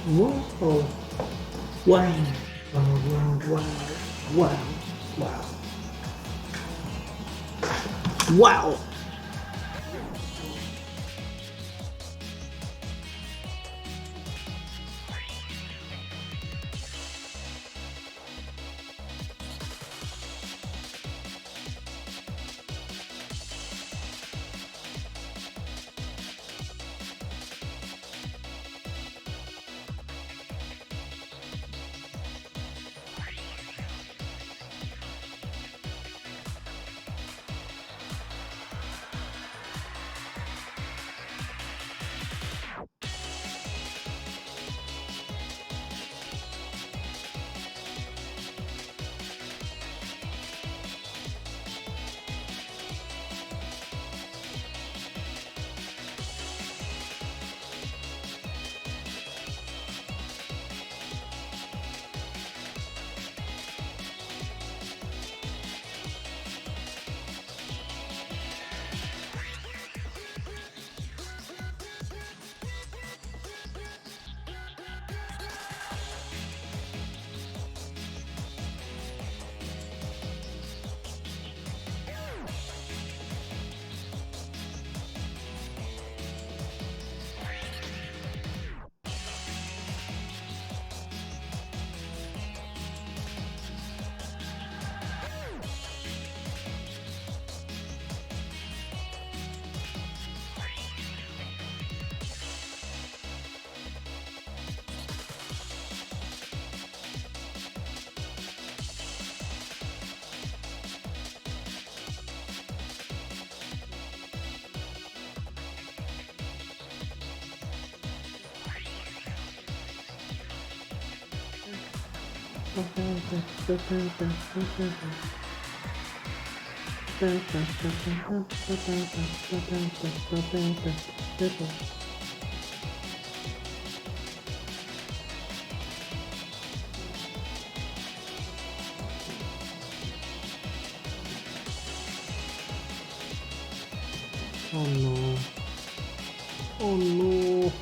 Whoa. Wow. Wow, wow, wow. Wow. Wow. Wow. Oh no. Oh no.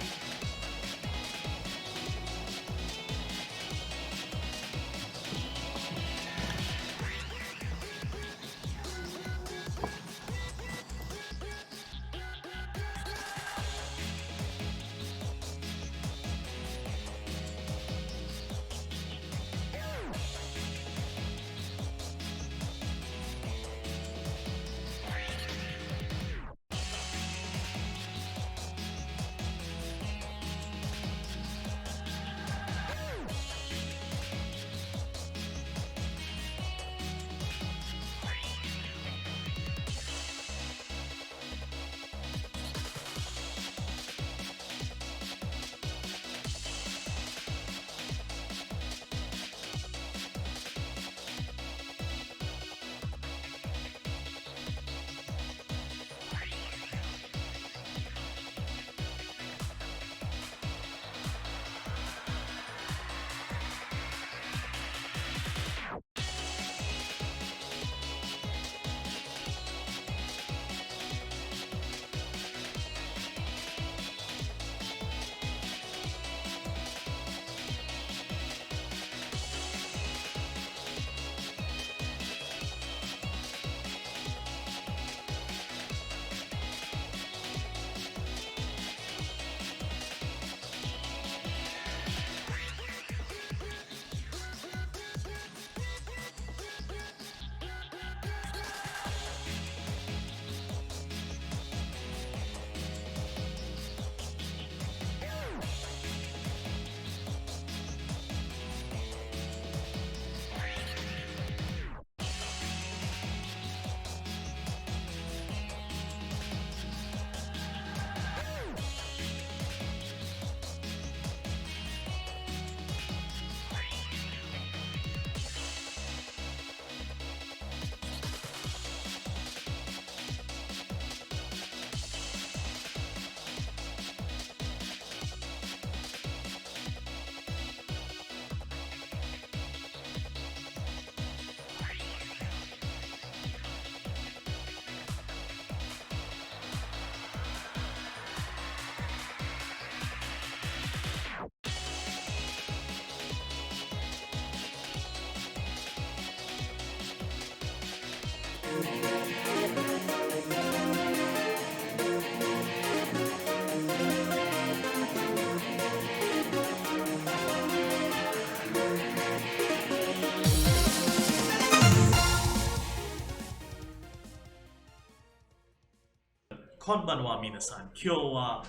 こんばんは皆さん。今日は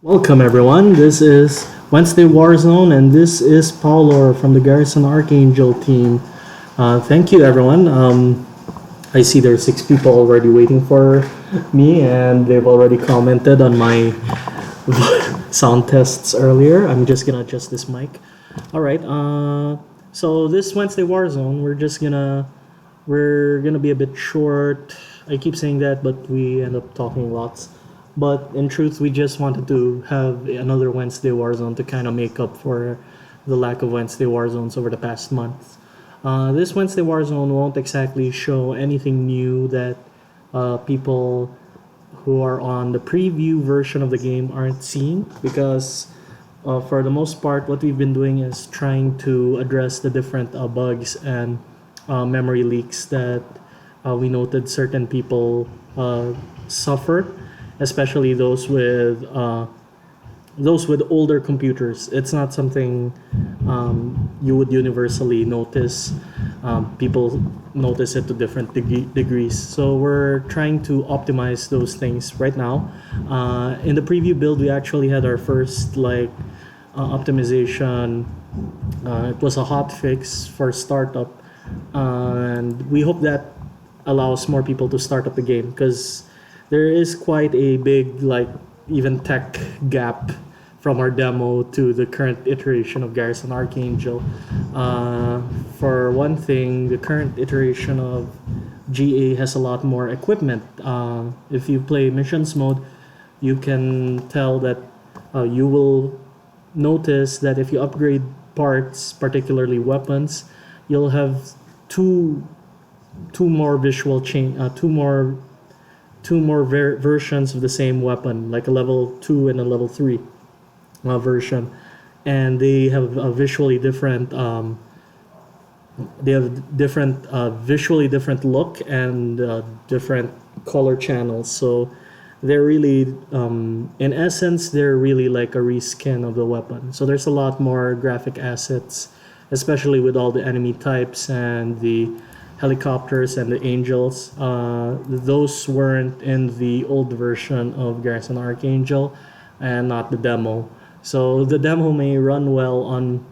Welcome, everyone. This is Wednesday Warzone, and this is Paolo from the Garrison Archangel team. Thank you, everyone. I see there's 6 people already waiting for me, and they've already commented on my sound tests earlier. I'm just gonna adjust this mic. All right. So this Wednesday Warzone, we're gonna be a bit short. I keep saying that, but we end up talking lots. But in truth, we just wanted to have another Wednesday Warzone to kind of make up for the lack of Wednesday Warzones over the past month. This Wednesday Warzone won't exactly show anything new that people who are on the preview version of the game aren't seeing, because for the most part, what we've been doing is trying to address the different bugs and memory leaks that we noted certain people suffer, especially those with older computers. It's not something you would universally notice. People notice it to different degrees. So we're trying to optimize those things right now. In the preview build, we actually had our first optimization. It was a hot fix for startup, and we hope that allows more people to start up the game, because there is quite a big even tech gap from our demo to the current iteration of Garrison Archangel. For one thing, the current iteration of GA has a lot more equipment. If you play missions mode, you can tell that you will notice that if you upgrade parts, particularly weapons, you'll have two two more visual chain two more versions of the same weapon, like a level 2 and a level 3 version, and they have a visually different visually different look and different color channels. So they're really in essence they're really like a reskin of the weapon. So there's a lot more graphic assets, especially with all the enemy types and the helicopters and the angels. Those weren't in the old version of Garrison Archangel, and not the demo. So the demo may run well on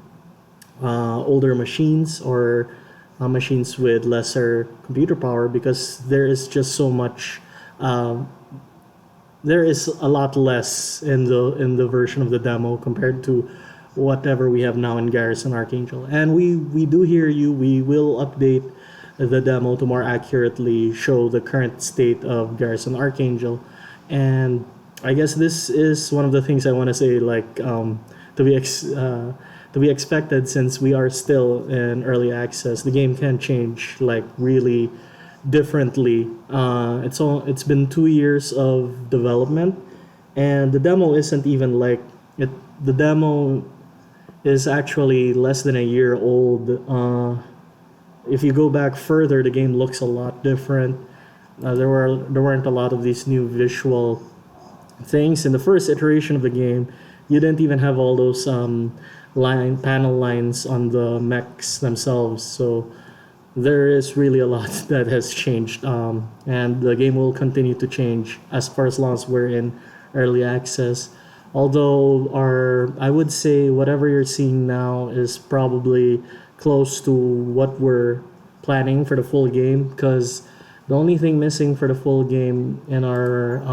older machines, or machines with lesser computer power, because there is just so much. There is a lot less in the version of the demo compared to whatever we have now in Garrison Archangel. And we do hear you. We will update the demo to more accurately show the current state of Garrison Archangel. And I guess this is one of the things I want to say, to be to be expected, since we are still in early access. The game can change really differently. It's been 2 years of development, and the demo isn't even like it. The demo is actually less than a year old. If you go back further, the game looks a lot different. There weren't a lot of these new visual things in the first iteration of the game. You didn't even have all those panel lines on the mechs themselves. So there is really a lot that has changed, and the game will continue to change as long as we're in early access. Although I would say whatever you're seeing now is probably close to what we're planning for the full game, because the only thing missing for the full game in our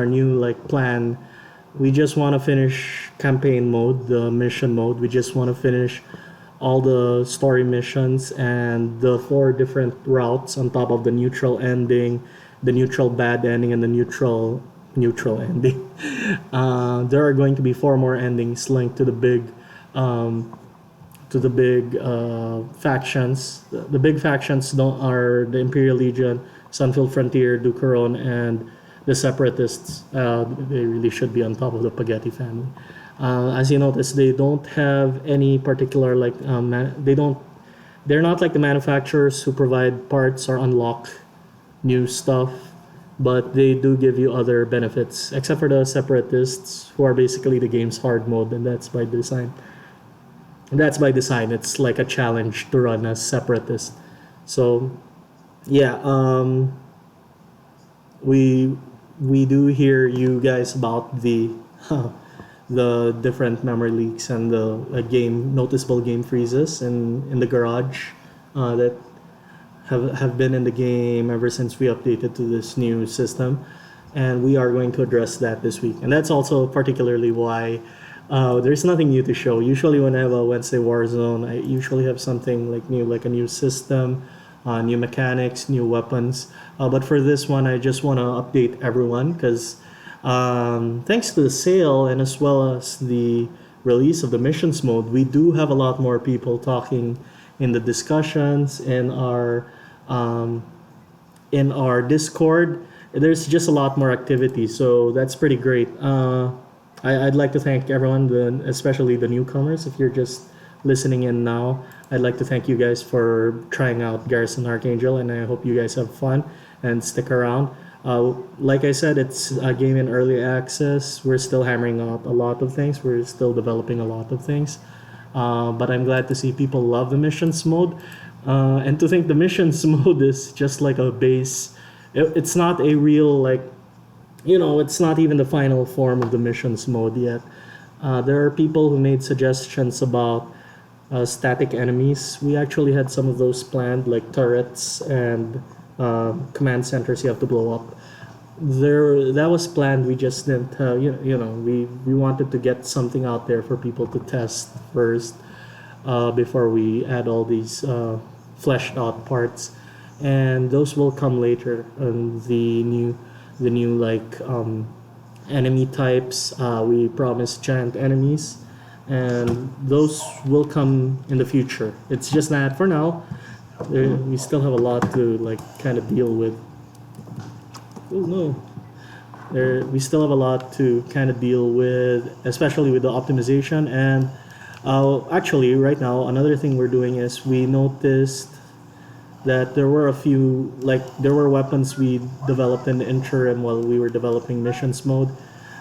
new plan, we just want to finish campaign mode, the mission mode. We just want to finish all the story missions and the 4 different routes on top of the neutral ending, the neutral bad ending, and the neutral ending. There are going to be 4 more endings linked to the big factions. The big factions are the Imperial Legion, Sunfield Frontier, Ducaron, and the Separatists. They really should be on top of the Spaghetti family. As you notice, they don't have any particular they're not like the manufacturers who provide parts or unlock new stuff, but they do give you other benefits, except for the Separatists, who are basically the game's hard mode, and that's by design. It's like a challenge to run as Separatist. So yeah, we we do hear you guys about the different memory leaks and the game noticeable game freezes in the garage that have been in the game ever since we updated to this new system, and we are going to address that this week. And that's also particularly why there's nothing new to show. Usually, when I have a Wednesday Warzone, I usually have something like new, like a new system, new mechanics, new weapons. But for this one, I just want to update everyone because thanks to the sale and as well as the release of the missions mode, we do have a lot more people talking in the discussions um, in our Discord. There's just a lot more activity, so that's pretty great. I'd like to thank everyone, especially the newcomers. If you're just listening in now, I'd like to thank you guys for trying out Garrison Archangel, and I hope you guys have fun and stick around. Like I said, it's a game in early access. We're still hammering out a lot of things. We're still developing a lot of things. But I'm glad to see people love the missions mode. And to think the missions mode is just like a base. It's not a real, like, it's not even the final form of the missions mode yet. There are people who made suggestions about static enemies. We actually had some of those planned, like turrets and command centers you have to blow up. That was planned. We just didn't, we wanted to get something out there for people to test first before we add all these fleshed out parts, and those will come later. The new like enemy types. We promised giant enemies, and those will come in the future. It's just that for now, we still have a lot to like kind of deal with. Oh no. We still have a lot to kind of deal with, especially with the optimization. And actually, right now, another thing we're doing is we noticed that there were a few, like, there were weapons we developed in the interim while we were developing missions mode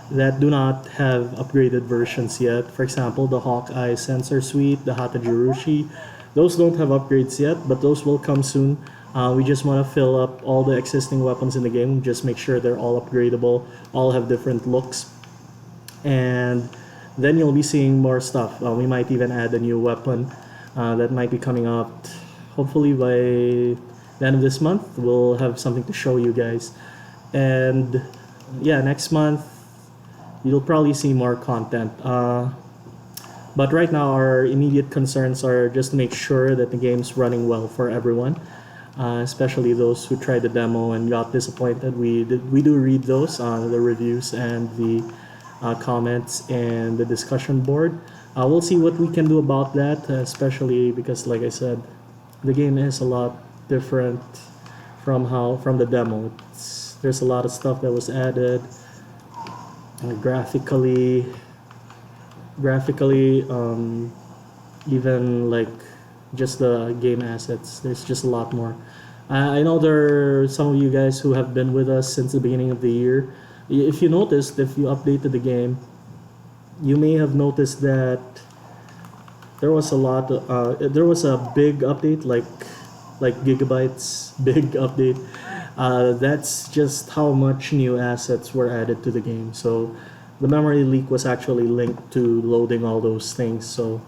that do not have upgraded versions yet. For example, the Hawkeye sensor suite, the Hatajirushi, those don't have upgrades yet, but those will come soon. We just want to fill up all the existing weapons in the game, just make sure they're all upgradable, all have different looks, and then you'll be seeing more stuff. We might even add a new weapon that might be coming out hopefully by the end of this month. We'll have something to show you guys. And yeah, next month you'll probably see more content. But right now, our immediate concerns are just to make sure that the game's running well for everyone, especially those who tried the demo and got disappointed. We do read those, the reviews and the comments and the discussion board. We'll see what we can do about that, especially because, like I said, the game is a lot different from the demo. There's a lot of stuff that was added graphically, even like just the game assets. There's just a lot more. I know there are some of you guys who have been with us since the beginning of the year. If you noticed, if you updated the game, you may have noticed that there was a big update, like gigabytes big update. That's just how much new assets were added to the game. So the memory leak was actually linked to loading all those things. So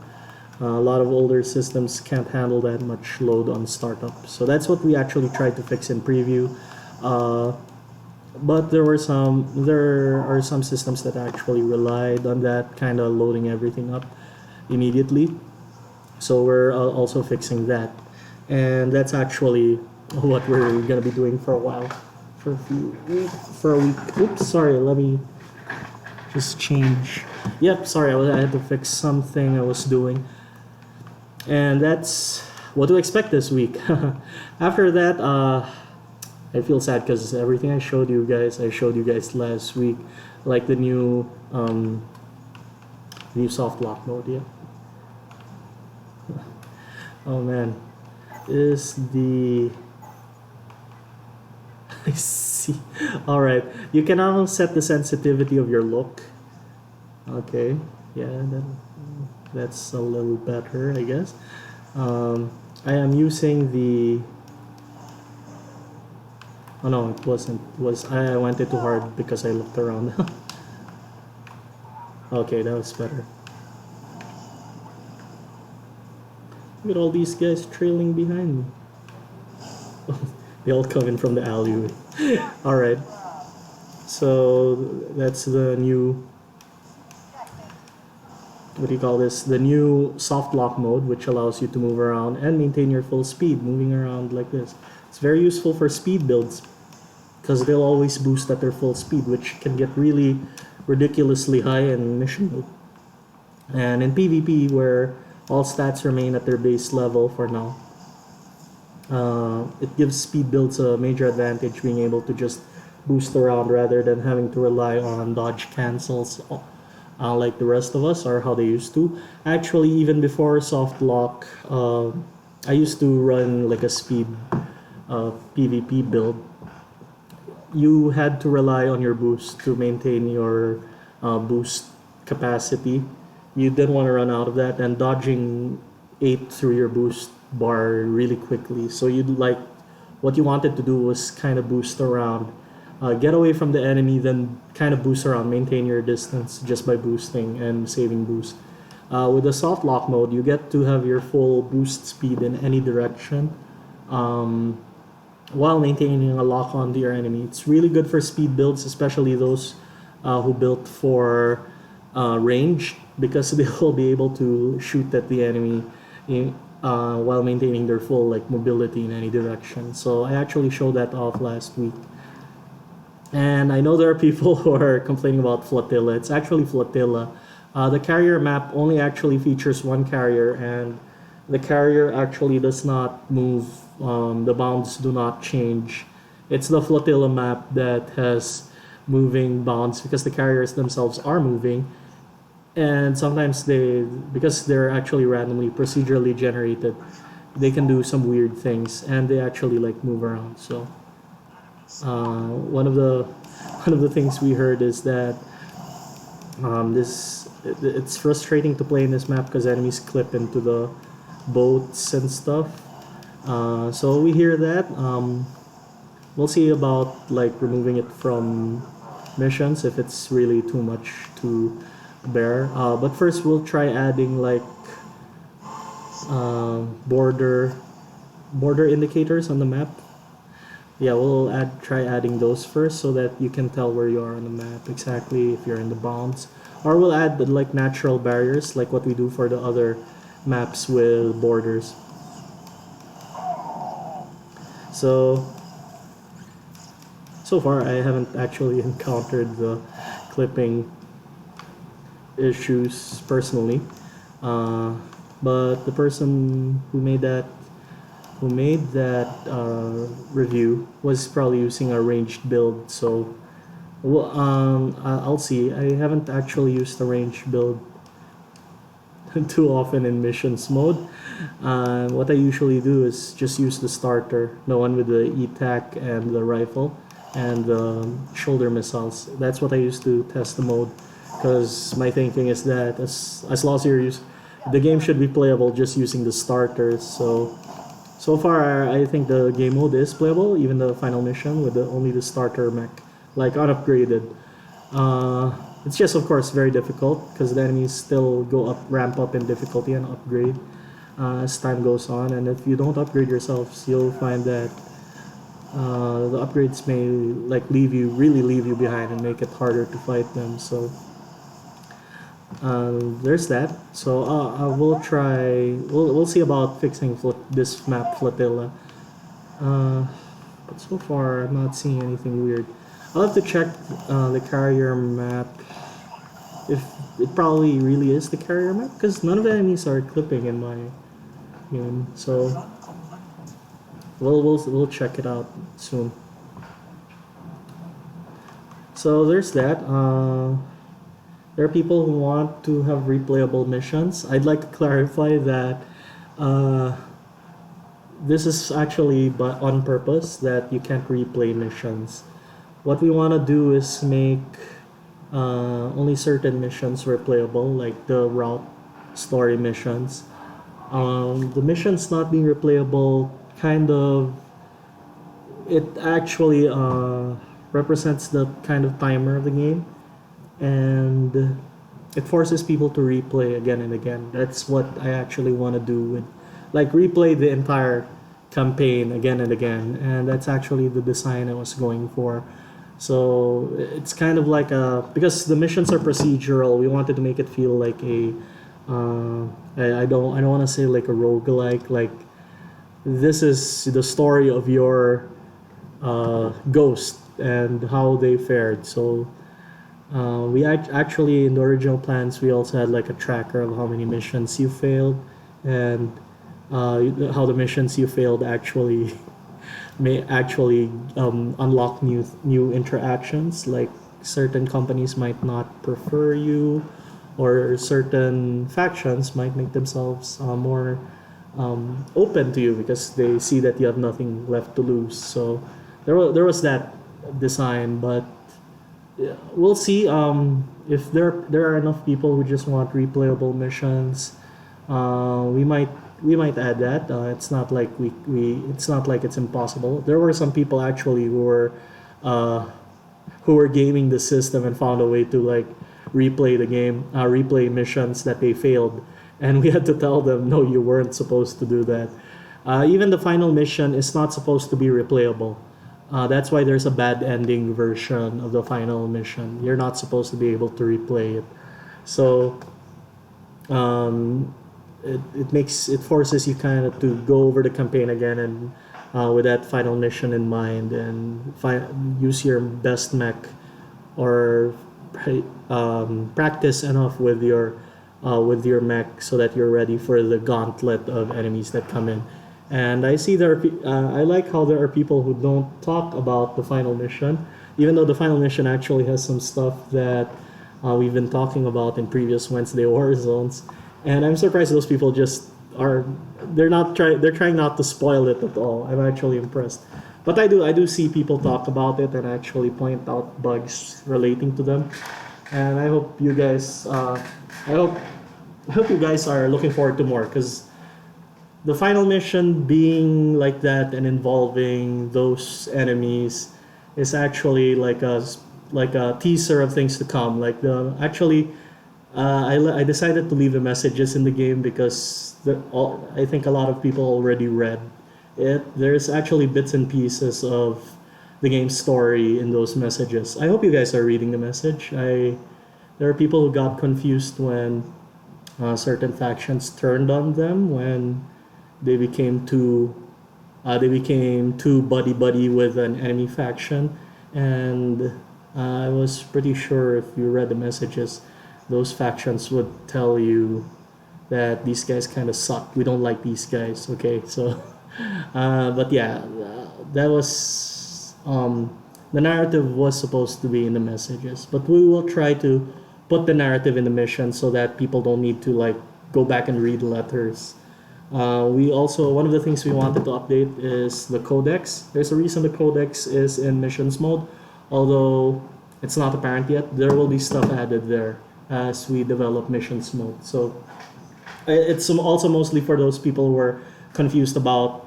a lot of older systems can't handle that much load on startup. So that's what we actually tried to fix in preview. But there are some systems that actually relied on that kind of loading everything up immediately. So we're also fixing that, and that's actually what we're gonna be doing for a while, for a week. Oops, sorry. Let me just change. Yep, sorry. I had to fix something I was doing, and that's what to expect this week. After that, I feel sad because everything I showed you guys last week, like the new soft lock mode. Yeah. Oh man, is the I see. All right, you can now set the sensitivity of your look. Okay, yeah, that's a little better, I guess. I am using Oh no, it wasn't. It was I went it too hard because I looked around. Okay, that was better. Look at all these guys trailing behind me. They all come in from the alleyway. Alright, so that's the new, what do you call this? The new soft lock mode, which allows you to move around and maintain your full speed, moving around like this. It's very useful for speed builds because they'll always boost at their full speed, which can get really ridiculously high in mission mode. And in PvP, where all stats remain at their base level for now, it gives speed builds a major advantage, being able to just boost around rather than having to rely on dodge cancels like the rest of us, or how they used to. Actually, even before soft lock, I used to run like a speed PvP build. You had to rely on your boost to maintain your boost capacity. You didn't want to run out of that, and dodging ate through your boost bar really quickly. So what you wanted to do was kind of boost around, get away from the enemy, then kind of boost around, maintain your distance just by boosting and saving boost. With the soft lock mode, you get to have your full boost speed in any direction, while maintaining a lock on to your enemy. It's really good for speed builds, especially those who built for range, because they will be able to shoot at the enemy while maintaining their full mobility in any direction. So I actually showed that off last week. And I know there are people who are complaining about Flotilla. It's actually Flotilla. The carrier map only actually features one carrier, and the carrier actually does not move. The bounds do not change. It's the Flotilla map that has moving bounds, because the carriers themselves are moving, and sometimes because they're actually randomly procedurally generated, they can do some weird things, and they actually move around. So one of the things we heard is that it's frustrating to play in this map because enemies clip into the boats and stuff. So we hear that. We'll see about removing it from missions if it's really too much to bear. But first we'll try adding border indicators on the map. Yeah, we'll try adding those first so that you can tell where you are on the map exactly if you're in the bounds. Or we'll add natural barriers like what we do for the other maps with borders. So far I haven't actually encountered the clipping issues personally, but the person who made that review was probably using a ranged build. So I'll see. I haven't actually used the ranged build too often in missions mode. What I usually do is just use the starter, the one with the E-TAC and the rifle and the shoulder missiles. That's what I use to test the mode, because my thinking is that as long as the game should be playable just using the starters. So far I think the game mode is playable, even the final mission with only the starter mech, unupgraded. It's just, of course, very difficult because the enemies still ramp up in difficulty and upgrade as time goes on. And if you don't upgrade yourselves, you'll find that the upgrades may leave you behind and make it harder to fight them. So there's that. So we'll see about fixing this map Flotilla. But so far I'm not seeing anything weird. I'll have to check the carrier map if it probably really is the carrier map, because none of the enemies are clipping in my game. So we'll check it out soon. So there's that. There are people who want to have replayable missions. I'd like to clarify that this is actually on purpose, that you can't replay missions. What we want to do is make only certain missions replayable, like the route story missions. The missions not being replayable kind of it actually represents the kind of timer of the game, and it forces people to replay again and again. That's what I actually want to do with, like, replay the entire campaign again and again, and that's actually the design I was going for. So it's kind of like a, because the missions are procedural, we wanted to make it feel like a I don't want to say like a roguelike, like this is the story of your ghost and how they fared. So actually, in the original plans, we also had like a tracker of how many missions you failed, and how the missions you failed actually may actually unlock new interactions. Like certain companies might not prefer you, or certain factions might make themselves more open to you because they see that you have nothing left to lose. So there was that design, but yeah, we'll see. If there are enough people who just want replayable missions, we might add that. It's not like we it's not like it's impossible. There were some people actually uh, who were gaming the system and found a way to like replay the game, replay missions that they failed, and we had to tell them, no, you weren't supposed to do that. Even the final mission is not supposed to be replayable. That's why there's a bad ending version of the final mission. You're not supposed to be able to replay it. So um, it forces you kind of to go over the campaign again, and with that final mission in mind, and use your best mech, or practice enough with your mech so that you're ready for the gauntlet of enemies that come in. And I see I like how there are people who don't talk about the final mission, even though the final mission actually has some stuff that we've been talking about in previous Wednesday Warzones. And I'm surprised those people just are, they're trying not to spoil it at all. I'm actually impressed. But I do see people talk about it and actually point out bugs relating to them. And I hope you guys I hope you guys are looking forward to more, because the final mission being like that and involving those enemies is actually like a teaser of things to come. Like the actually, I decided to leave the messages in the game because I think a lot of people already read it. There's actually bits and pieces of the game's story in those messages. I hope you guys are reading the message. There are people who got confused when certain factions turned on them when they became too buddy buddy with an enemy faction, and I was pretty sure if you read the messages, those factions would tell you that these guys kind of suck. We don't like these guys. Okay, so but yeah, that was the narrative was supposed to be in the messages, but we will try to put the narrative in the mission so that people don't need to like go back and read letters. We also, one of the things we wanted to update is the codex. There's a reason the codex is in missions mode, although it's not apparent yet. There will be stuff added there as we develop missions mode. So it's also mostly for those people who are confused about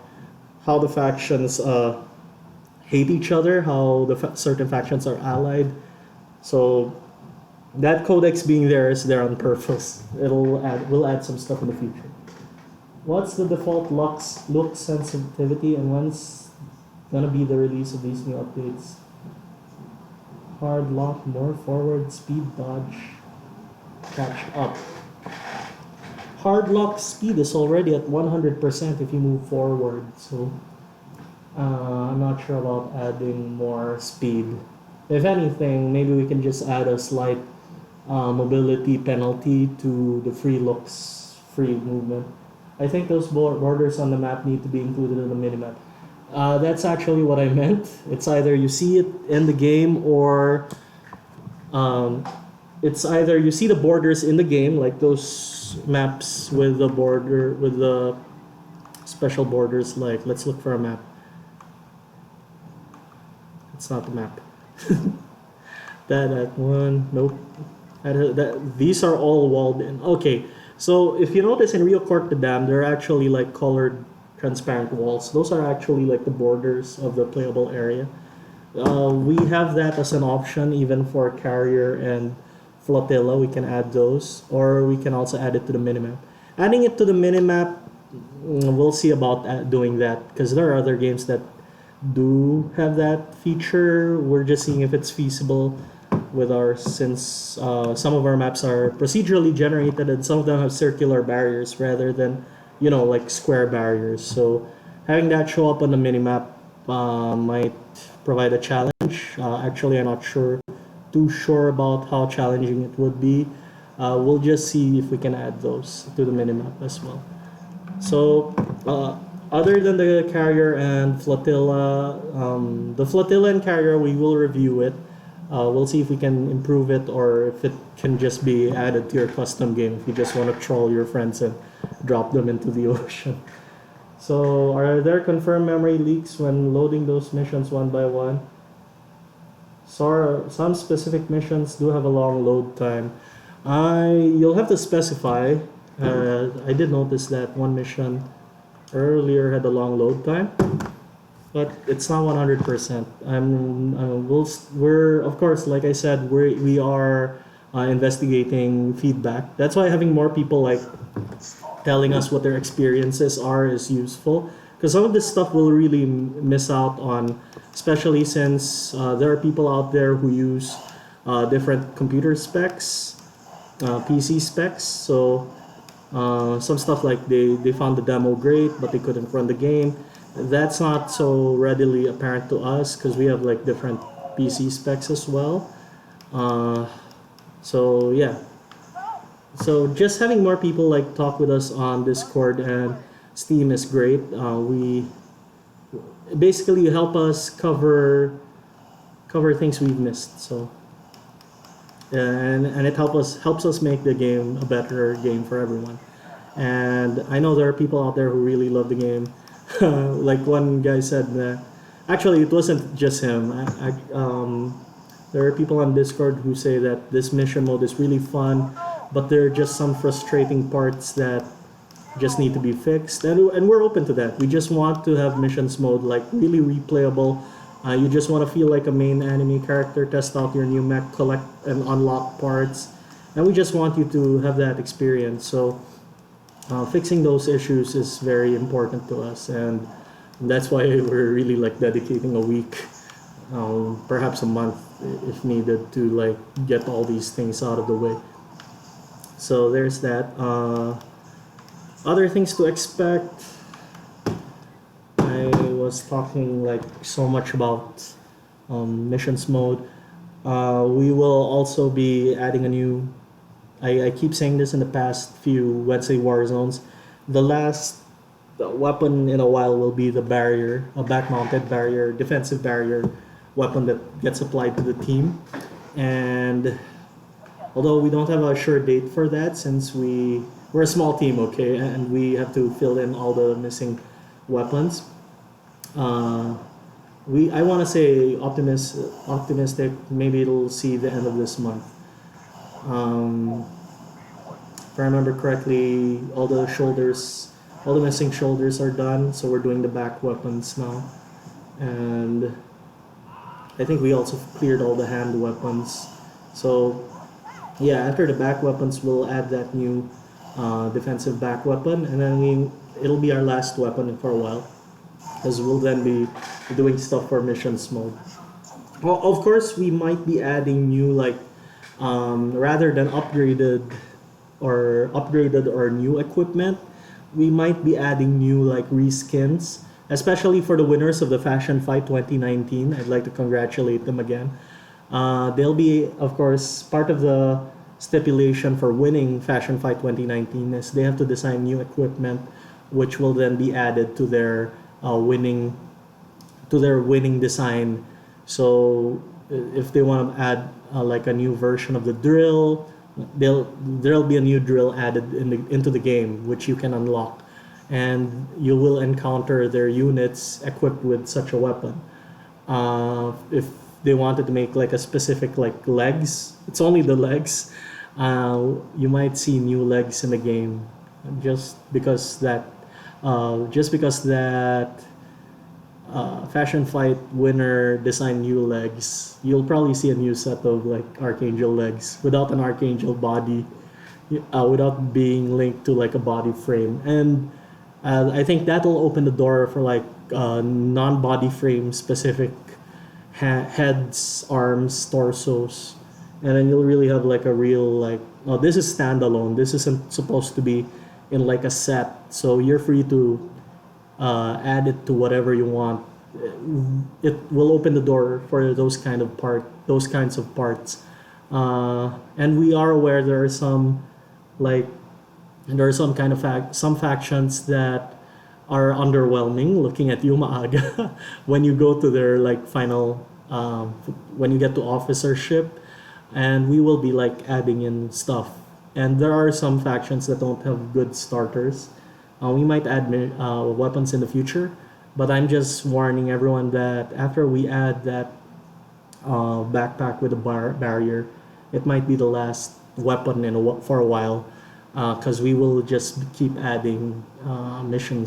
how the factions hate each other, how certain factions are allied. So that codex being there is there on purpose. We'll add some stuff in the future. What's the default look sensitivity, and when's gonna be the release of these new updates? Hard lock, more forward, speed dodge, catch up. Hard lock speed is already at 100% if you move forward, so I'm not sure about adding more speed. If anything, maybe we can just add a slight mobility penalty to the free movement. I think those borders on the map need to be included in the minimap. That's actually what I meant. It's either you see it in the game, or it's either you see the borders in the game, like those maps with the special borders. Like, let's look for a map. It's not the map. that one, nope. These are all walled in. Okay. So if you notice in Rio Court the Dam, there are actually like colored transparent walls. Those are actually like the borders of the playable area. We have that as an option even for carrier and flotilla. We can add those, or we can also add it to the minimap. Adding it to the minimap, we'll see about doing that because there are other games that do have that feature. We're just seeing if it's feasible with our since some of our maps are procedurally generated and some of them have circular barriers rather than like square barriers. So having that show up on the minimap might provide a challenge. Actually, I'm not too sure about how challenging it would be. We'll just see if we can add those to the minimap as well. So, other than the carrier and flotilla, the flotilla and carrier, we will review it. We'll see if we can improve it or if it can just be added to your custom game if you just want to troll your friends and drop them into the ocean. So, are there confirmed memory leaks when loading those missions one by one? So, some specific missions do have a long load time. You'll have to specify. I did notice that one mission earlier had a long load time, but it's not 100%. We're of course, like I said, we are investigating feedback. That's why having more people like telling us what their experiences are is useful, because some of this stuff we'll really miss out on, especially since there are people out there who use different computer specs, PC specs. So some stuff like they found the demo great but they couldn't run the game. That's not so readily apparent to us because we have like different PC specs as well. So yeah, so just having more people like talk with us on Discord and Steam is great. We basically help us cover things we've missed. So and it helps us make the game a better game for everyone. And I know there are people out there who really love the game. Like one guy said that actually it wasn't just him. There are people on Discord who say that this mission mode is really fun, but there are just some frustrating parts that just need to be fixed, and we're open to that. We just want to have missions mode like really replayable. You just want to feel like a main anime character, test out your new mech, collect and unlock parts, and we just want you to have that experience. So fixing those issues is very important to us, and that's why we're really like dedicating a week, perhaps a month if needed, to like get all these things out of the way. So there's that. Other things to expect. I was talking like so much about missions mode. We will also be adding a new. I keep saying this in the past few Wednesday Warzones. The last weapon in a while will be the barrier, a back-mounted barrier, defensive barrier weapon that gets applied to the team. And although we don't have a sure date for that, since we're a small team, okay, and we have to fill in all the missing weapons. I want to say optimistic. Maybe it'll see the end of this month. If I remember correctly, all the missing shoulders are done, so we're doing the back weapons now. And I think we also cleared all the hand weapons. So yeah, after the back weapons, we'll add that new defensive back weapon, and then it'll be our last weapon for a while, because we'll then be doing stuff for missions mode. Well, of course, we might be adding new rather than upgraded or new equipment, we might be adding new like reskins, especially for the winners of the Fashion Fight 2019. I'd like to congratulate them again. They'll be, of course, part of the stipulation for winning Fashion Fight 2019 is they have to design new equipment, which will then be added to their winning design. So if they want to add like a new version of the drill, there'll be a new drill added into the game, which you can unlock, and you will encounter their units equipped with such a weapon. If they wanted to make like a specific like legs, it's only the legs. You might see new legs in the game, just because that Just because that fashion fight winner designed new legs, you'll probably see a new set of like Archangel legs without an Archangel body, without being linked to like a body frame. And I think that'll open the door for like non-body frame specific heads, arms, torsos, and then you'll really have like a real like, oh, this is standalone. This isn't supposed to be in like a set, so you're free to add it to whatever you want. It will open the door for those kinds of parts. And we are aware there are some like there are some kind of some factions that are underwhelming. Looking at Yuma Aga, when you go to their like final, when you get to officership, and we will be like adding in stuff. And there are some factions that don't have good starters. We might add weapons in the future, but I'm just warning everyone that after we add that backpack with a barrier, it might be the last weapon for a while, because we will just keep adding mission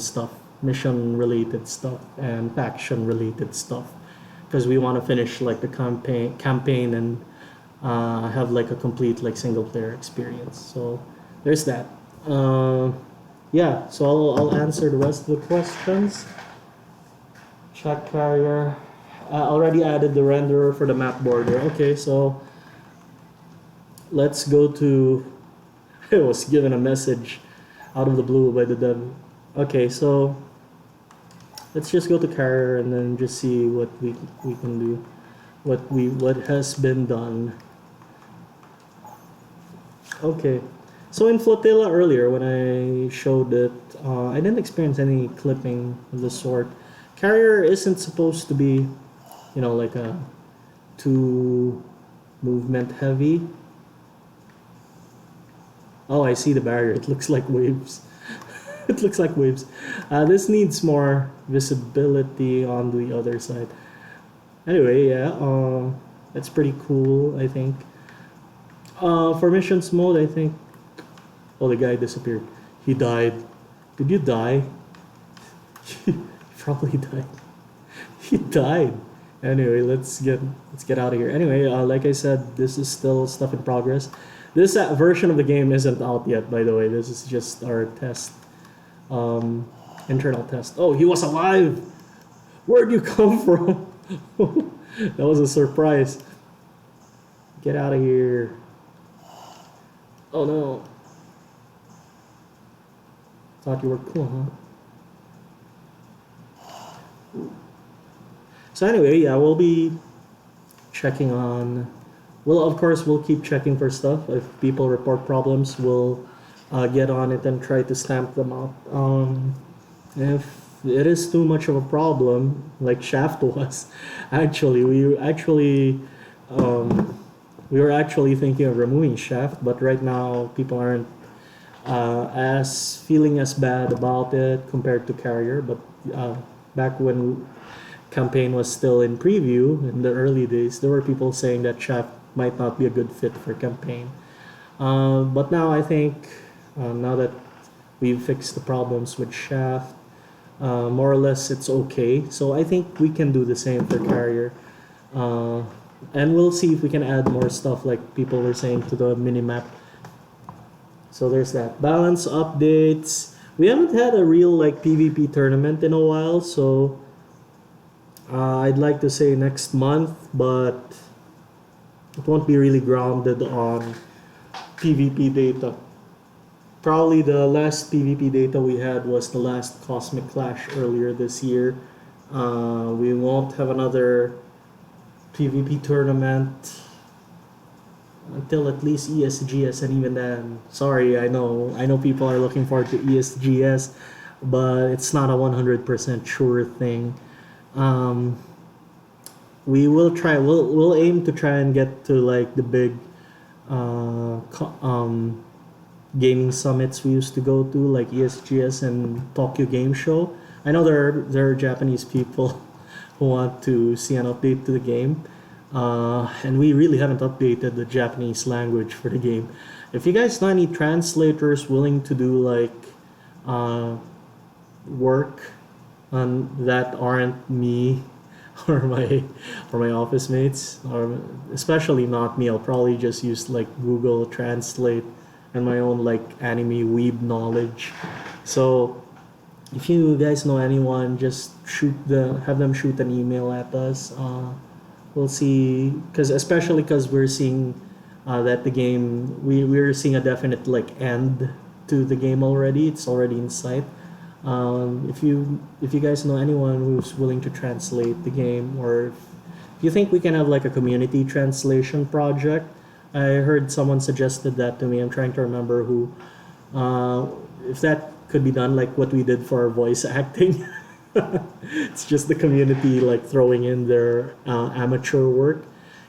related stuff, and faction related stuff, because we want to finish like the campaign and have like a complete like single player experience. So there's that. Yeah, so I'll answer the rest of the questions. Check carrier. Already added the renderer for the map border. Okay, so let's go to. I was given a message out of the blue by the dev. Okay, so let's just go to carrier and then just see what we can do, what has been done. Okay. So in Flotilla earlier, when I showed it, I didn't experience any clipping of the sort. Carrier isn't supposed to be, like a too movement heavy. Oh, I see the barrier. It looks like waves. It looks like waves. This needs more visibility on the other side. Anyway, yeah, that's pretty cool, I think. For missions mode, I think. Oh, the guy disappeared. He died. Did you die? He probably died. He died. Anyway, let's get out of here. Anyway, like I said, this is still stuff in progress. This version of the game isn't out yet, by the way. This is just our test, internal test. Oh, he was alive. Where'd you come from? That was a surprise. Get out of here. Oh no. Thought you were cool, huh? So anyway, yeah, we'll be checking on. Well, of course, we'll keep checking for stuff. If people report problems, we'll get on it and try to stamp them out. If it is too much of a problem, like Shaft was, we were actually thinking of removing Shaft, but right now people aren't feeling as bad about it compared to Carrier. But back when campaign was still in preview in the early days, there were people saying that Shaft might not be a good fit for campaign. But now I think now that we've fixed the problems with Shaft, more or less it's okay. So I think we can do the same for Carrier. And we'll see if we can add more stuff like people were saying to the minimap. So there's that. Balance updates. We haven't had a real like PvP tournament in a while, so I'd like to say next month, but it won't be really grounded on PvP data. Probably the last PvP data we had was the last Cosmic Clash earlier this year. We won't have another PvP tournament until at least ESGS, and even then, sorry, I know people are looking forward to ESGS, but it's not a 100% sure thing. We will try. We'll aim to try and get to like the big gaming summits we used to go to, like ESGS and Tokyo Game Show. I know there are Japanese people who want to see an update to the game, and we really haven't updated the Japanese language for the game. If you guys know any translators willing to do like work that aren't me or my office mates, or especially not me. I'll probably just use like Google Translate and my own like anime weeb knowledge. So if you guys know anyone, just have them shoot an email at us. We'll see, because especially because we're seeing that the game we're seeing a definite like end to the game already. It's already in sight. If you guys know anyone who's willing to translate the game, or if you think we can have like a community translation project, I heard someone suggested that to me. I'm trying to remember who. If that could be done, like what we did for our voice acting. It's just the community like throwing in their amateur work.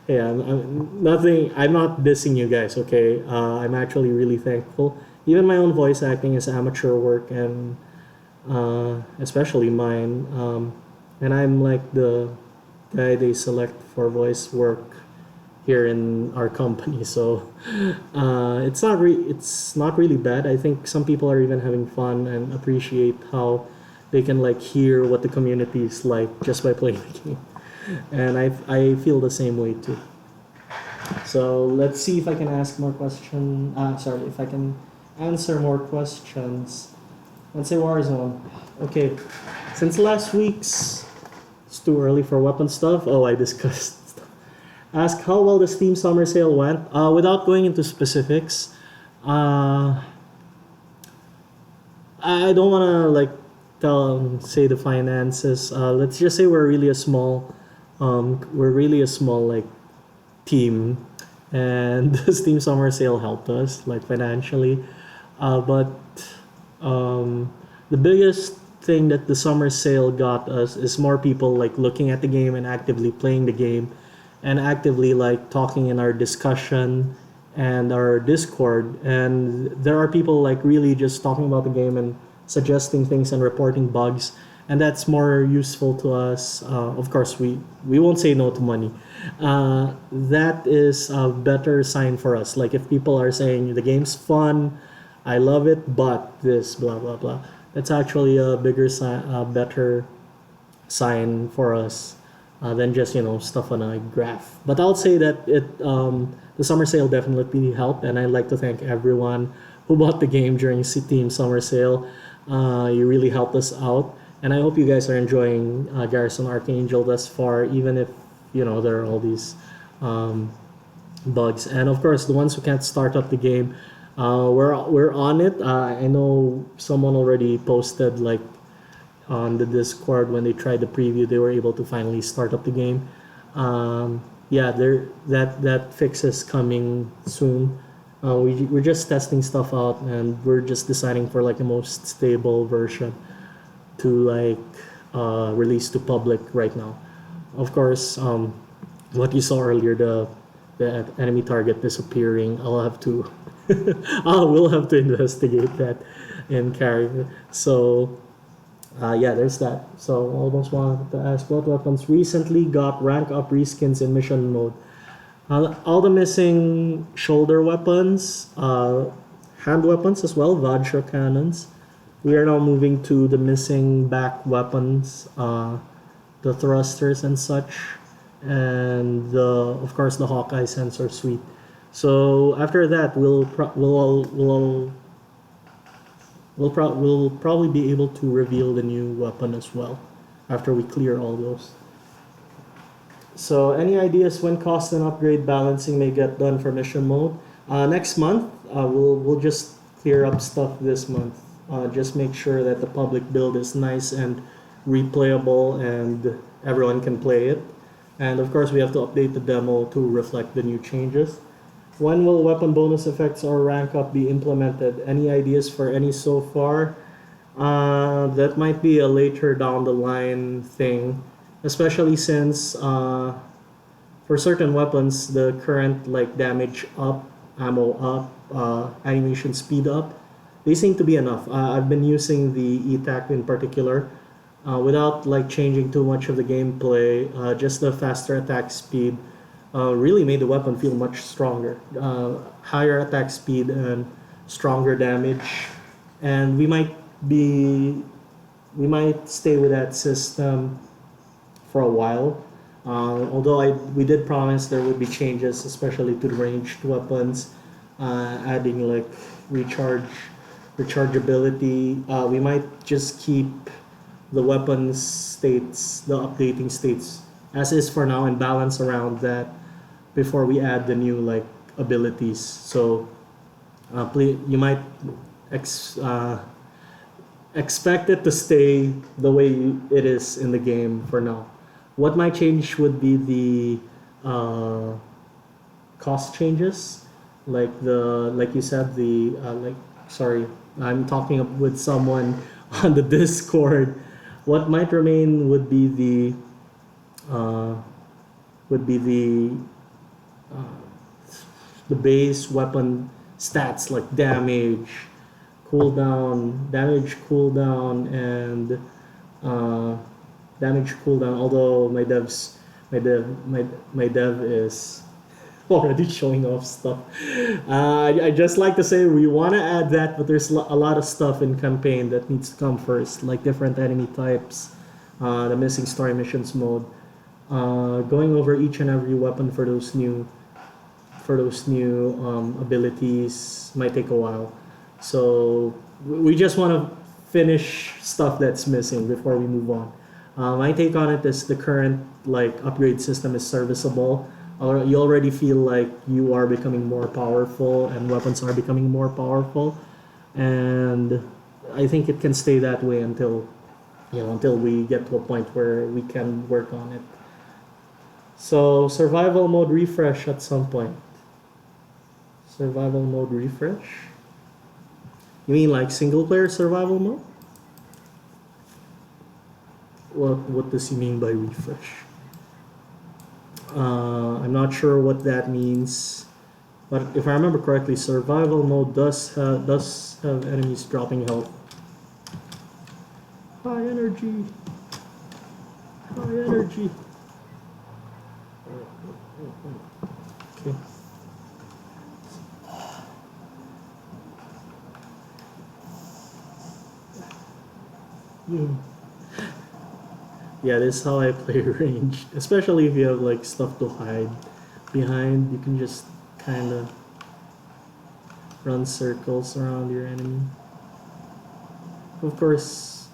Hey, I'm nothing. I'm not dissing you guys. Okay, I'm actually really thankful. Even my own voice acting is amateur work, and especially mine. And I'm like the guy they select for voice work here in our company. So it's not really bad. I think some people are even having fun and appreciate how they can like hear what the community is like just by playing the game. And I feel the same way too. So let's see if I can ask more questions. Sorry, if I can answer more questions. Wednesday Warzone. Okay, since last week's, it's too early for weapon stuff. Oh, I discussed stuff. Ask how well the Steam Summer Sale went. Without going into specifics, I don't wanna like say the finances. Let's just say we're really a small like team, and the Steam Summer Sale helped us like financially. But the biggest thing that the summer sale got us is more people like looking at the game and actively playing the game, and actively like talking in our discussion and our Discord. And there are people like really just talking about the game and suggesting things and reporting bugs, and that's more useful to us. Of course, we won't say no to money. That is a better sign for us. Like if people are saying the game's fun, I love it, but this blah blah blah. That's actually a bigger sign, a better sign for us than just stuff on a graph. But I'll say that the summer sale definitely helped, and I'd like to thank everyone who bought the game during Steam summer sale. You really helped us out, and I hope you guys are enjoying Garrison Archangel thus far, even if there are all these bugs. And of course, the ones who can't start up the game, we're on it. I know someone already posted like on the Discord when they tried the preview, they were able to finally start up the game. Yeah, that fix is coming soon. We're just testing stuff out, and we're just deciding for like the most stable version to like release to public right now. Of course, what you saw earlier, the enemy target disappearing, I'll have to we'll have to investigate that in character. So yeah, there's that. So almost wanted to ask what weapons recently got rank up reskins in mission mode. All the missing shoulder weapons, hand weapons as well, Vajra cannons. We are now moving to the missing back weapons, the thrusters and such, and of course the Hawkeye sensor suite. So after that, we'll probably be able to reveal the new weapon as well after we clear all those. So any ideas when cost and upgrade balancing may get done for mission mode? Next month, we'll just clear up stuff this month. Just make sure that the public build is nice and replayable and everyone can play it. And of course, we have to update the demo to reflect the new changes. When will weapon bonus effects or rank up be implemented? Any ideas for any so far? That might be a later down the line thing, especially since for certain weapons, the current like damage up, ammo up, animation speed up, they seem to be enough. I've been using the ETAC in particular without like changing too much of the gameplay. Just the faster attack speed really made the weapon feel much stronger. Higher attack speed and stronger damage. And we might be we might stay with that system for a while. Although we did promise there would be changes, especially to the ranged weapons, adding like recharge rechargeability. We might just keep the weapon states, the updating states as is for now, and balance around that before we add the new like abilities. So please, you might ex- uh, expect it to stay the way it is in the game for now. What might change would be the cost changes, like you said, the like sorry, I'm talking with someone on the Discord. What might remain uh, would be the base weapon stats like damage cooldown, and uh, damage cooldown. Although my dev is already showing off stuff. I just like to say we want to add that, but there's a lot of stuff in campaign that needs to come first, like different enemy types, the missing story missions mode, going over each and every weapon for those new abilities might take a while. So we just want to finish stuff that's missing before we move on. My take on it is the current like upgrade system is serviceable. You already feel like you are becoming more powerful and weapons are becoming more powerful, and I think it can stay that way until until we get to a point where we can work on it. So survival mode refresh at some point. Survival mode refresh? You mean like single player survival mode? What does he mean by refresh? I'm not sure what that means, but if I remember correctly, survival mode does have enemies dropping health. High energy. High energy. Okay. Yeah, this is how I play range. Especially if you have like stuff to hide behind, you can just kind of run circles around your enemy. Of course,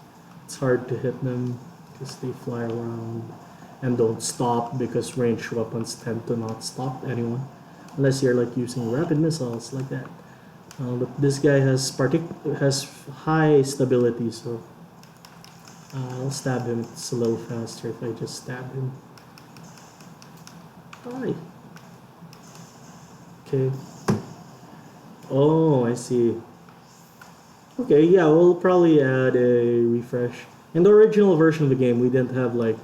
it's hard to hit them because they fly around and don't stop, because ranged weapons tend to not stop anyone unless you're like using rapid missiles like that. But this guy has high stability, so I'll stab him. It's a little faster if I just stab him. Hi. Okay. Oh, I see. Okay, yeah, we'll probably add a refresh. In the original version of the game, we didn't have like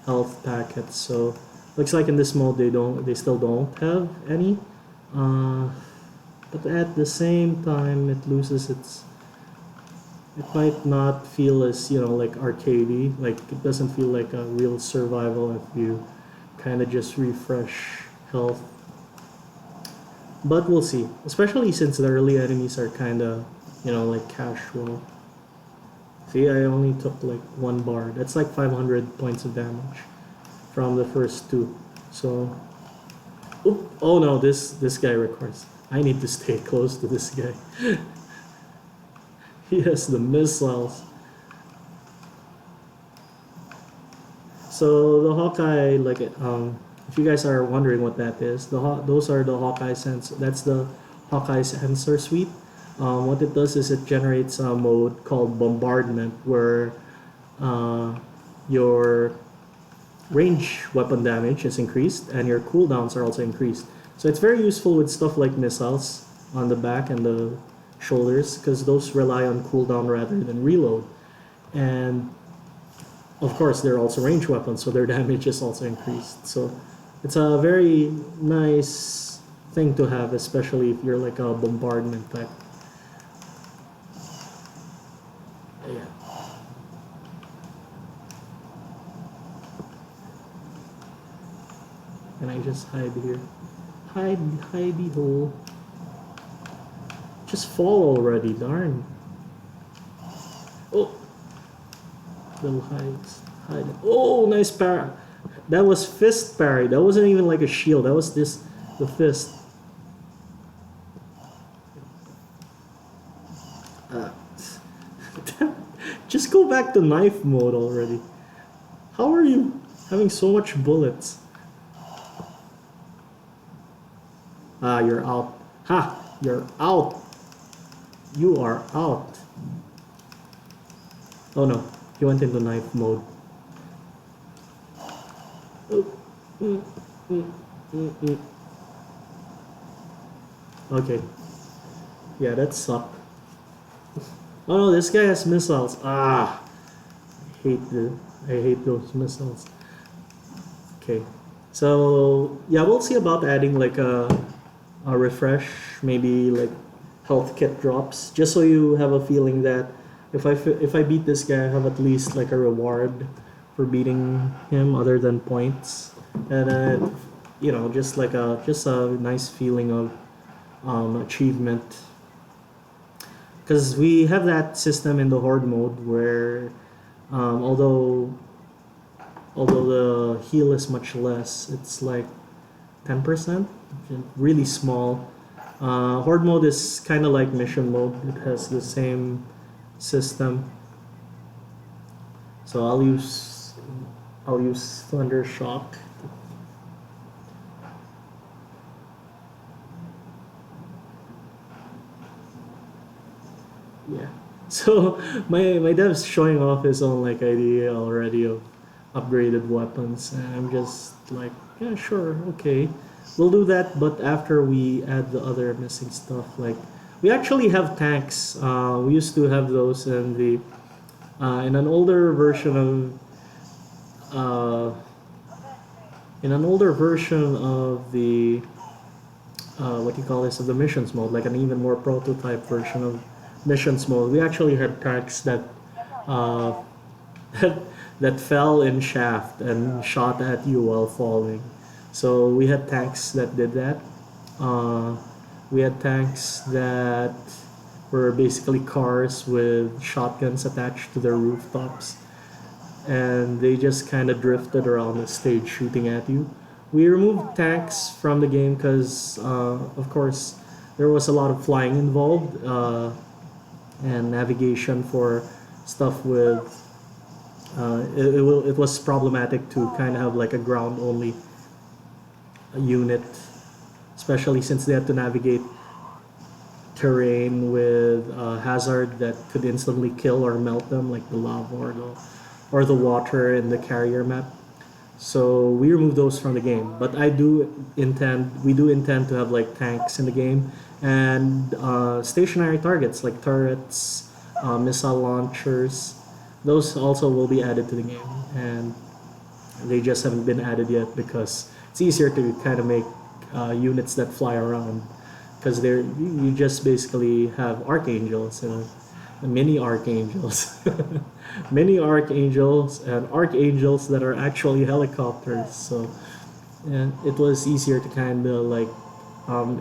health packets, so looks like in this mode they still don't have any. But at the same time, it loses its. It might not feel as like arcadey. Like it doesn't feel like a real survival if you kind of just refresh health. But we'll see. Especially since the early enemies are kind of like casual. See, I only took like 1 bar. That's like 500 points of damage from the first 2. So, oh no, this guy records. I need to stay close to this guy. He has the missiles. So the Hawkeye, like if you guys are wondering what that is, those are the Hawkeye sensor. That's the Hawkeye sensor suite. What it does is it generates a mode called bombardment, where your range weapon damage is increased and your cooldowns are also increased. So it's very useful with stuff like missiles on the back and the shoulders, because those rely on cooldown rather than reload. And of course, they're also range weapons, so their damage is also increased. So it's a very nice thing to have, especially if you're like a bombardment type. Yeah. Can I just hide here? Hidey hole. Just fall already, darn. Oh. little hides. Hide. Oh, nice parry. That was fist parry. That wasn't even like a shield. That was the fist. Uh, just go back to knife mode already. How are you having so much bullets? Ah, you're out. Ha! You're out. You are out. Oh no, he went into knife mode. Okay. Yeah, that sucked. Oh no, this guy has missiles. Ah, I hate those missiles. Okay, so yeah, we'll see about adding like a refresh, maybe like health kit drops, just so you have a feeling that if I beat this guy, I have at least like a reward for beating him other than points, and just like a nice feeling of achievement. Because we have that system in the horde mode where although the heal is much less, it's like 10%, really small. Horde mode is kind of like mission mode. It has the same system. So I'll use Thunder Shock. Yeah. So my dev's showing off his own like idea already of upgraded weapons, and I'm just like, yeah, sure, okay, we'll do that, but after we add the other missing stuff. Like, we actually have tanks. We used to have those in the in an older version of the what do you call this, of the missions mode, like an even more prototype version of missions mode. We actually had tanks that uh, that fell in shaft and shot at you while falling. So we had tanks that did that. We had tanks that were basically cars with shotguns attached to their rooftops, and they just kind of drifted around the stage shooting at you. We removed tanks from the game because, of course, there was a lot of flying involved and navigation for stuff with. It was problematic to kind of have like a ground only unit, especially since they had to navigate terrain with hazard that could instantly kill or melt them, like the lava or the water in the carrier map. So we removed those from the game. But we do intend to have like tanks in the game and stationary targets like turrets, missile launchers. Those also will be added to the game, and they just haven't been added yet because it's easier to kind of make units that fly around, because you just basically have archangels and mini archangels, mini archangels and archangels that are actually helicopters. So, and it was easier to kind of like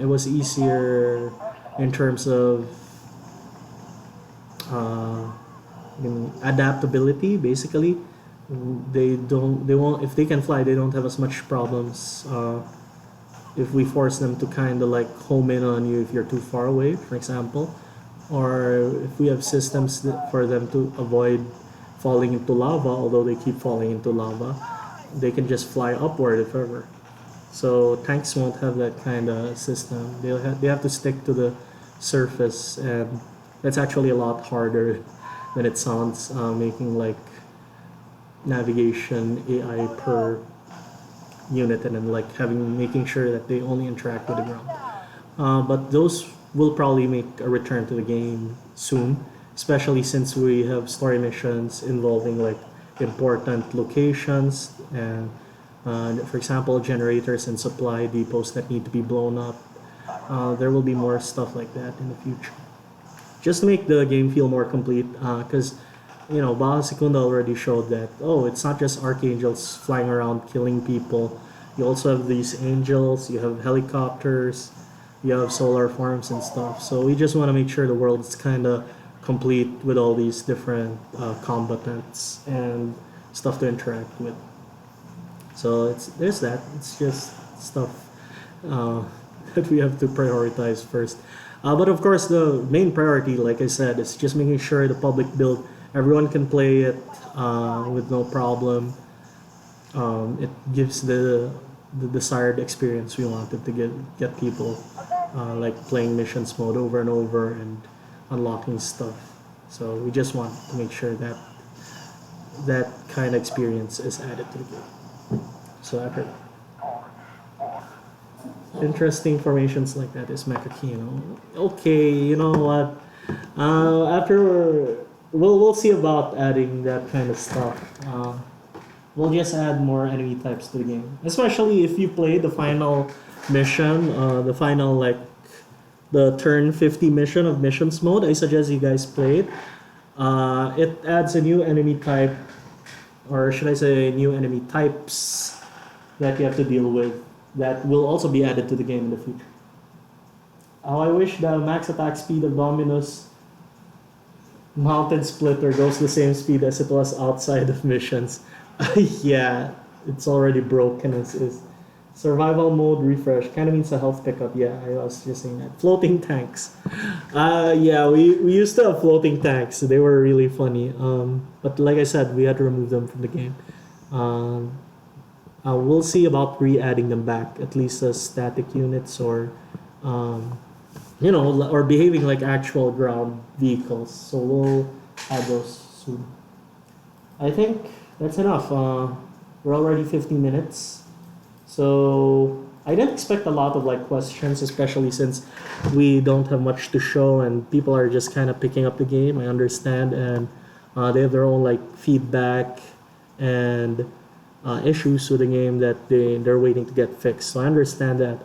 it was easier in terms of adaptability. Basically, they won't, if they can fly, they don't have as much problems if we force them to kind of like home in on you if you're too far away, for example, or if we have systems for them to avoid falling into lava. Although they keep falling into lava, they can just fly upward if ever. So tanks won't have that kind of system. They have to stick to the surface, and that's actually a lot harder than it sounds, making like navigation AI per unit, and then like making sure that they only interact with the ground. But those will probably make a return to the game soon, especially since we have story missions involving like important locations and for example, generators and supply depots that need to be blown up. There will be more stuff like that in the future, just to make the game feel more complete, because Baja Secunda already showed that, oh, it's not just archangels flying around killing people. You also have these angels, you have helicopters, you have solar farms and stuff. So we just want to make sure the world is kind of complete with all these different combatants and stuff to interact with. So there's that. It's just stuff uh, that we have to prioritize first. But of course, the main priority, like I said, is just making sure the public build, everyone can play it with no problem. It gives the desired experience we wanted to get people like playing missions mode over and over and unlocking stuff. So we just want to make sure that that kind of experience is added to the game. So after interesting formations like that is Mechakino. Okay, you know what? After we'll see about adding that kind of stuff. We'll just add more enemy types to the game, especially if you play the final mission, the final like the turn 50 mission of missions mode. I suggest you guys play it. It adds a new enemy type, or should I say, new enemy types that you have to deal with that will also be added to the game in the future. How I wish the max attack speed of Dominus Mountain Splitter goes the same speed as it was outside of missions. Yeah, it's already broken as is. Survival mode refresh kind of means a health pickup. Yeah, I was just saying that. Floating tanks. Yeah, we used to have floating tanks. They were really funny. But like I said, we had to remove them from the game. We'll see about re-adding them back, at least as static units or, or behaving like actual ground vehicles. So we'll add those soon. I think that's enough. We're already 15 minutes. So I didn't expect a lot of like questions, especially since we don't have much to show and people are just kind of picking up the game. I understand, and they have their own like feedback and issues with the game that they're waiting to get fixed. So I understand that.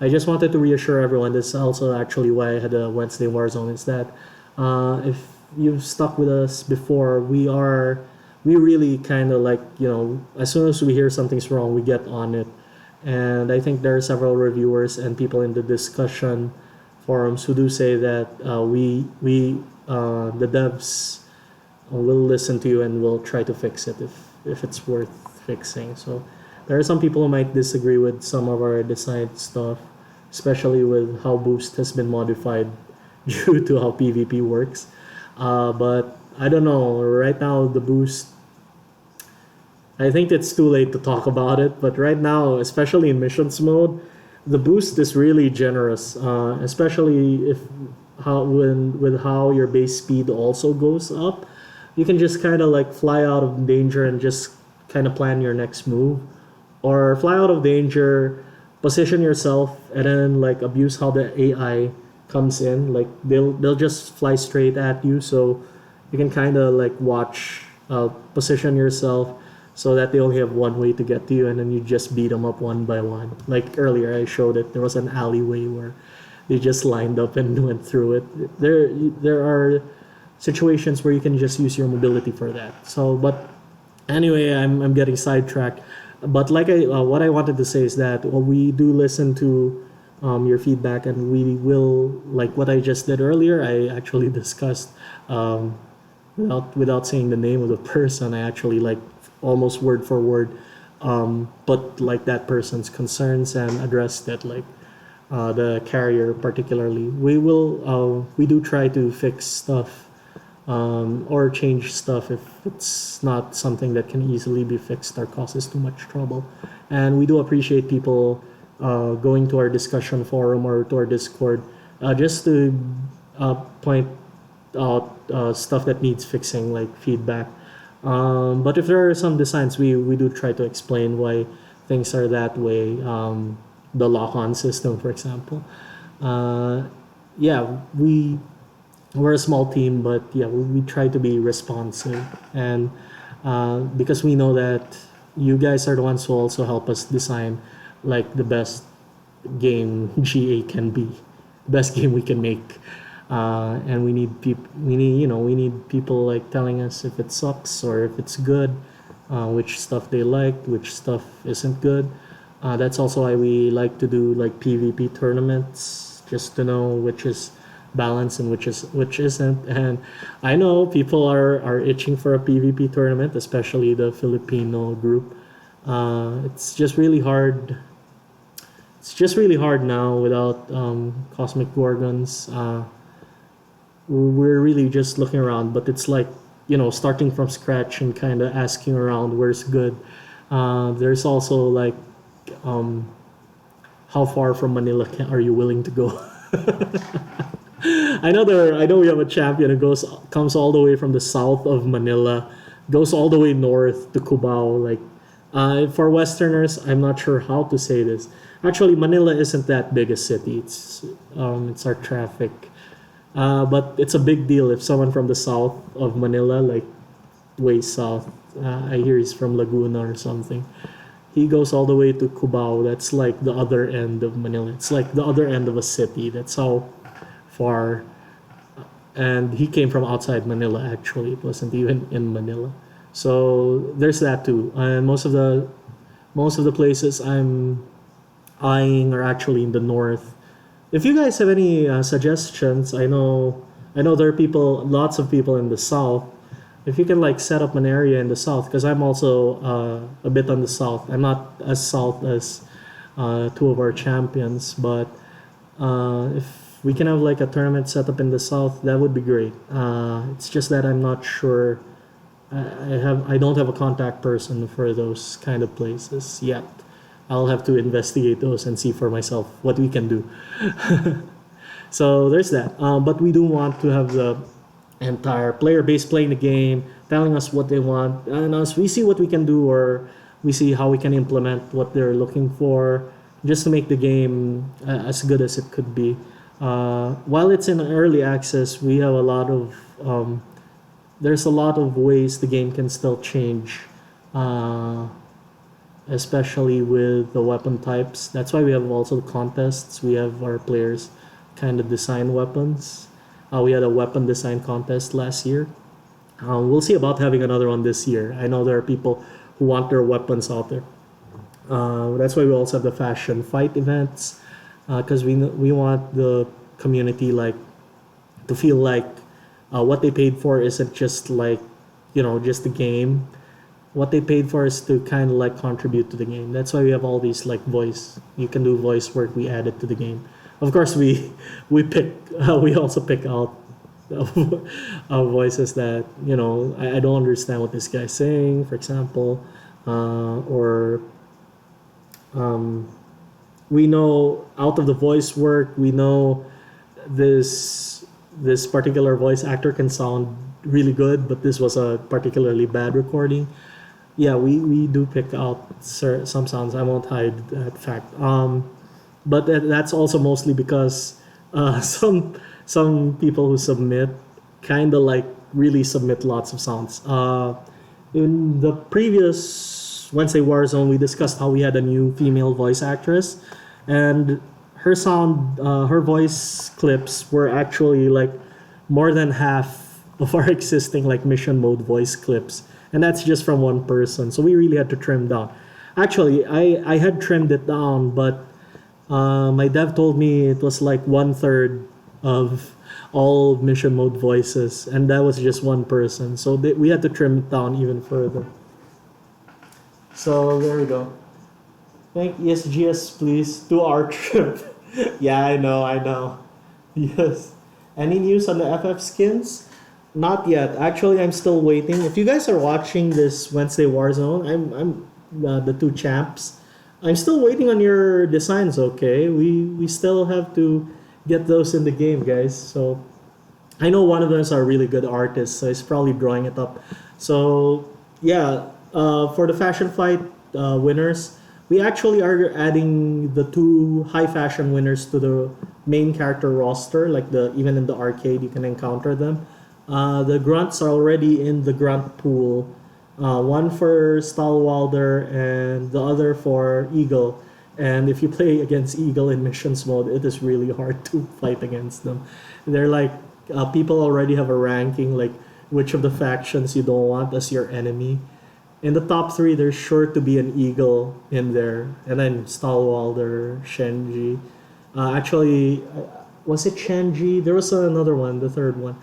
I just wanted to reassure everyone. This is also actually why I had a Wednesday Warzone. Is that if you've stuck with us before, we really kind of like, as soon as we hear something's wrong, we get on it. And I think there are several reviewers and people in the discussion forums who do say that the devs will listen to you and will try to fix it if it's worth fixing. So there are some people who might disagree with some of our design stuff, especially with how Boost has been modified due to how PvP works. But I don't know. Right now, the Boost, I think it's too late to talk about it. But right now, especially in missions mode, the Boost is really generous. Especially with how your base speed also goes up. You can just kind of like fly out of danger and just kind of plan your next move, or fly out of danger, position yourself, and then like abuse how the AI comes in. Like they'll just fly straight at you, so you can kind of like watch, position yourself so that they only have one way to get to you, and then you just beat them up one by one. Like earlier, I showed it. There was an alleyway where they just lined up and went through it. There are situations where you can just use your mobility for that. So, but anyway, I'm getting sidetracked. But like what I wanted to say is that we do listen to your feedback, and we will, like what I just did earlier. I actually discussed without saying the name of the person. I actually like almost word for word, but like that person's concerns and addressed it, like the carrier particularly. We do try to fix stuff. Or change stuff if it's not something that can easily be fixed or causes too much trouble. And we do appreciate people going to our discussion forum or to our Discord just to point out stuff that needs fixing, like feedback. But if there are some designs, we do try to explain why things are that way. The lock-on system, for example. We're a small team, but yeah, we try to be responsive, and because we know that you guys are the ones who also help us design like the best game GA can be, best game we can make, and we need people like telling us if it sucks or if it's good, which stuff they liked, which stuff isn't good. That's also why we like to do like PvP tournaments, just to know which is balance and which isn't. And I know people are itching for a PvP tournament, especially the Filipino group. It's just really hard. It's just really hard now without Cosmic Gorgons. We're really just looking around, but it's like, starting from scratch and kind of asking around where's good. There's also like, how far from Manila are you willing to go? I know we have a champion who comes all the way from the south of Manila, goes all the way north to Cubao. Like, for Westerners, I'm not sure how to say this. Actually, Manila isn't that big a city. It's our traffic, but it's a big deal if someone from the south of Manila, like way south. I hear he's from Laguna or something. He goes all the way to Cubao. That's like the other end of Manila. It's like the other end of a city. That's how far. And he came from outside Manila. Actually, it wasn't even in Manila. So there's that too. And most of the places I'm eyeing are actually in the north. If you guys have any suggestions, I know there are lots of people in the south. If you can like set up an area in the south, because I'm also a bit on the south. I'm not as south as two of our champions, but if we can have like a tournament set up in the south, that would be great. It's just that I'm not sure. I don't have a contact person for those kind of places yet. I'll have to investigate those and see for myself what we can do. So there's that. But we do want to have the entire player base playing the game, telling us what they want, and us we see what we can do, or we see how we can implement what they're looking for, just to make the game as good as it could be. While it's in early access, we have there's a lot of ways the game can still change, especially with the weapon types. That's why we have also the contests. We have our players kind of design weapons. We had a weapon design contest last year. We'll see about having another one this year. I know there are people who want their weapons out there. That's why we also have the fashion fight events, because we want the community like to feel like what they paid for isn't just like just the game. What they paid for is to kind of like contribute to the game. That's why we have all these like voice. You can do voice work. We added to the game. Of course, we also pick out voices that I don't understand what this guy's saying, for example, or we know out of the voice work, we know this particular voice actor can sound really good, but this was a particularly bad recording. Yeah, we do pick out some sounds. I won't hide that fact. But that's also mostly because some people who submit kind of like really submit lots of sounds. In the previous Wednesday Warzone, we discussed how we had a new female voice actress, and her voice clips were actually like more than half of our existing like mission mode voice clips, and that's just from one person. So we really had to trim down. Actually, I had trimmed it down, but my dev told me it was like 1/3 of all mission mode voices, and that was just one person. So we had to trim it down even further. So there we go. Thank ESGS, please, to our trip. Yeah, I know. Yes. Any news on the FF skins? Not yet. Actually, I'm still waiting. If you guys are watching this Wednesday Warzone, I'm the two champs. I'm still waiting on your designs. Okay, we still have to get those in the game, guys. So I know one of them are really good artists, so he's probably drawing it up. So yeah, for the fashion fight winners, we actually are adding the two high fashion winners to the main character roster. Like even in the arcade, you can encounter them. The grunts are already in the grunt pool. One for Stalwalder and the other for Eagle. And if you play against Eagle in missions mode, it is really hard to fight against them. They're like people already have a ranking like which of the factions you don't want as your enemy. In the top three, there's sure to be an Eagle in there, and then Stalwalder, Shenji. Actually, Was it Shenji? There was another one, the third one.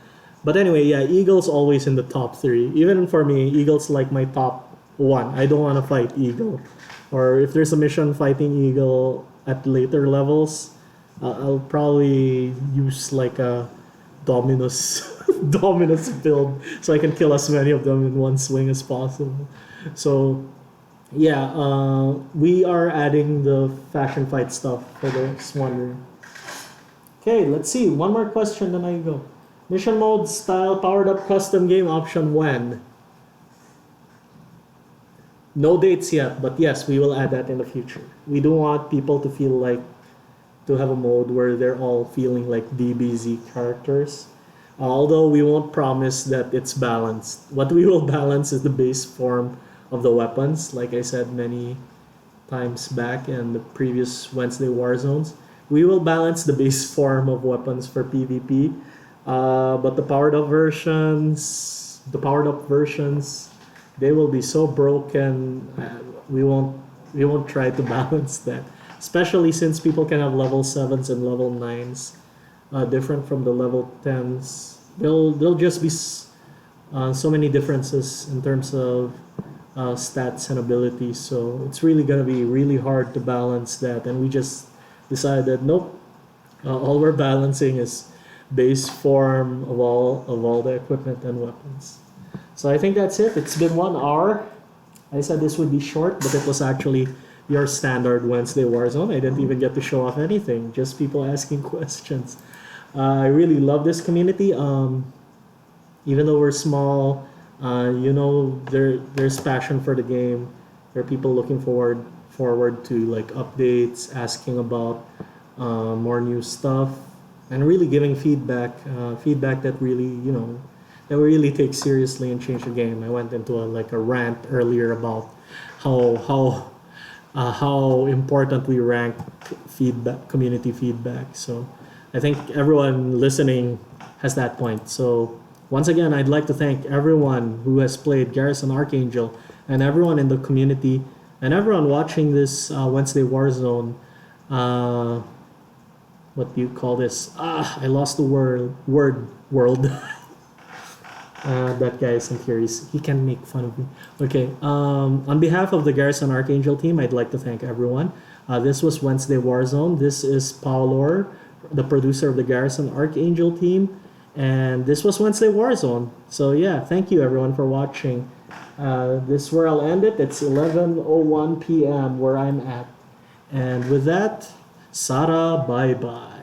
But anyway, yeah, Eagle's always in the top three. Even for me, Eagle's like my top one. I don't want to fight Eagle. Or if there's a mission fighting Eagle at later levels, I'll probably use like a Dominus Dominus build so I can kill as many of them in one swing as possible. So yeah, we are adding the fashion fight stuff for this one. Okay, let's see. One more question, then I go. Mission mode style powered up custom game option when? No dates yet, but yes, we will add that in the future. We do want people to feel like to have a mode where they're all feeling like DBZ characters. Although we won't promise that it's balanced. What we will balance is the base form of the weapons, like I said many times back in the previous Wednesday Warzones. We will balance the base form of weapons for PvP, but the powered up versions, they will be so broken. We won't try to balance that, especially since people can have level 7s and level 9s, different from the level 10s. There'll just be so many differences in terms of stats and abilities, so it's really gonna be really hard to balance that, and we just decided nope, all we're balancing is base form of all the equipment and weapons. So I think that's it. It's been 1 hour. I said this would be short, but it was actually your standard Wednesday Warzone. I didn't even get to show off anything, just people asking questions. I really love this community. Even though we're small, there's passion for the game. There are people looking forward to like updates, asking about more new stuff, and really giving feedback that really that we really take seriously and change the game. I went into a rant earlier about how important we rank community feedback. So I think everyone listening has that point. So once again, I'd like to thank everyone who has played Garrison Archangel, and everyone in the community, and everyone watching this Wednesday Warzone. What do you call this? I lost the word. World. That guy isn't here. He can make fun of me. Okay. On behalf of the Garrison Archangel team, I'd like to thank everyone. This was Wednesday Warzone. This is Paolo, the producer of the Garrison Archangel team. And this was Wednesday Warzone. So yeah, thank you everyone for watching. This is where I'll end it. It's 11:01 p.m. where I'm at. And with that, Sara, bye-bye.